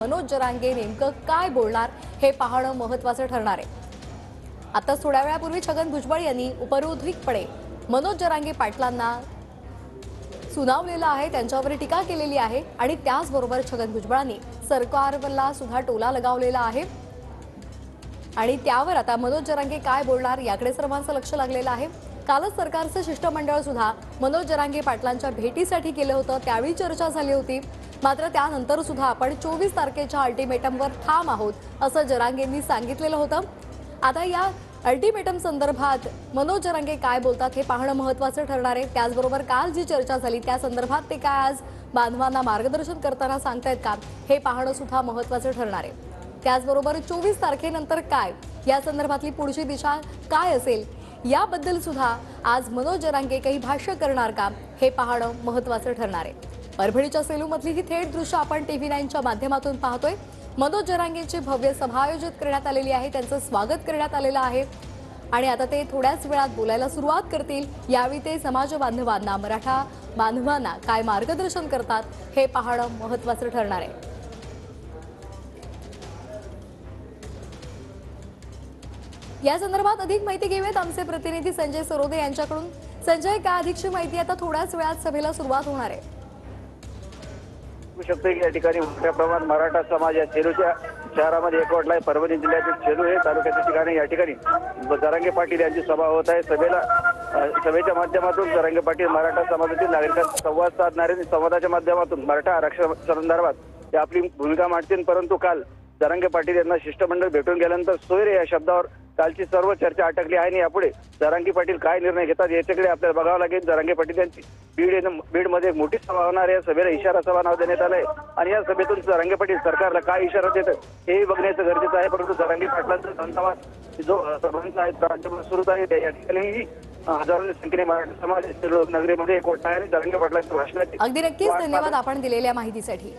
मनोज जरांगे नेमकं काय बोलणार हे पाहणं महत्त्वाचं ठरणार आहे। आता थोड्या वेळापूर्वी छगन भुजबळ यांनी उपरोधिकपणे मनोज जरांगे पाटलांना सुनावलेलं आहे, त्यांच्यावर टीका केलेली आहे आणि त्याचबरोबर छगन भुजबळांनी सरकारला सुद्धा टोला लगावलेला आहे आणि त्यावर आता मनोज जरांगे काय बोलणार याकडे सर्वांचं लक्ष लागलेलं आहे। कालच सरकारचं शिष्टमंडळ सुद्धा मनोज जरांगे पाटलांच्या भेटीसाठी गेलं होतं, त्यावेळी चर्चा झाली होती। मात्र त्यानंतर सुद्धा आपण 24 तारखेच्या अल्टिमेटमवर ठाम आहोत असं जरांगेंनी सांगितलेलं होतं। आता या अल्टिमेटम संदर्भात मनोज जरांगे काय बोलतात हे पाहणं महत्त्वाचं ठरणार आहे। त्याचबरोबर काल जी चर्चा झाली त्या संदर्भात ते काय आज बांधवांना मार्गदर्शन करताना सांगतायत का हे पाहणं सुद्धा महत्त्वाचं ठरणार आहे। त्याचबरोबर 24 तारखेनंतर काय या संदर्भातली पुढची दिशा काय असेल याबद्दल सुद्धा आज मनोज जरांगे काही भाष्य करणार का हे पाहणं महत्त्वाचं ठरणार आहे। परभणीच्या सेलूमधली ही थेट दृश्य आपण TV9च्या माध्यमातून पाहतोय। मनोज जरांगेंची भव्य सभा आयोजित करण्यात आलेली आहे, त्यांचं स्वागत करण्यात आलेलं आहे आणि आता ते थोड्याच वेळात बोलायला सुरुवात करतील। यावेळी ते समाज बांधवांना, मराठा बांधवांना काय मार्गदर्शन करतात हे पाहणं महत्त्वाचं ठरणार आहे। या संदर्भात अधिक माहिती घेऊयात आमचे प्रतिनिधी संजय सरोदे यांच्याकडून। संजय, काय अधिकची माहिती आता थोड्याच वेळात सभेला सुरुवात होणार आहे? शकते की या ठिकाणी मोठ्या प्रमाणात मराठा समाज या सेलूच्या शहरामध्ये एकवटला आहे। परभणी जिल्ह्यातील सेलू हे तालुक्याच्या ठिकाणी या ठिकाणी जरांगे पाटील यांची सभा होत आहे। सभेच्या माध्यमातून जरांगे पाटील मराठा समाजातील नागरिकांचा संवाद साधणार आहेत। संवादाच्या माध्यमातून मराठा आरक्षण संदर्भात ते आपली भूमिका मांडतील। परंतु काल जरांगे पाटील यांना शिष्टमंडळ भेटून गेल्यानंतर सोयरे या शब्दावर कालची सर्व चर्चा अटकली आहे आणि यापुढे जरांगे पाटील काय निर्णय घेतात याच्याकडे आपल्याला बघावं लागेल। जरांगे पाटील यांची बीडमध्ये एक मोठी सभा होणार आहे। या सभेला इशारा सभा नाव देण्यात आलंय आणि या सभेतून जरांगे पाटील सरकारला काय इशारा देतात हेही बघण्याचं गरजेचं आहे। परंतु जरांगे पाटलांचा धन्यवाद जो सभांचा आहे राज्यभर सुरू आहे, या ठिकाणी हजारोंच्या संख्येने मराठा समाज नगरीमध्ये एकवटला आहे आणि जरांगे पाटलांच्या भाषणात अगदी नक्कीच धन्यवाद आपण दिलेल्या माहितीसाठी।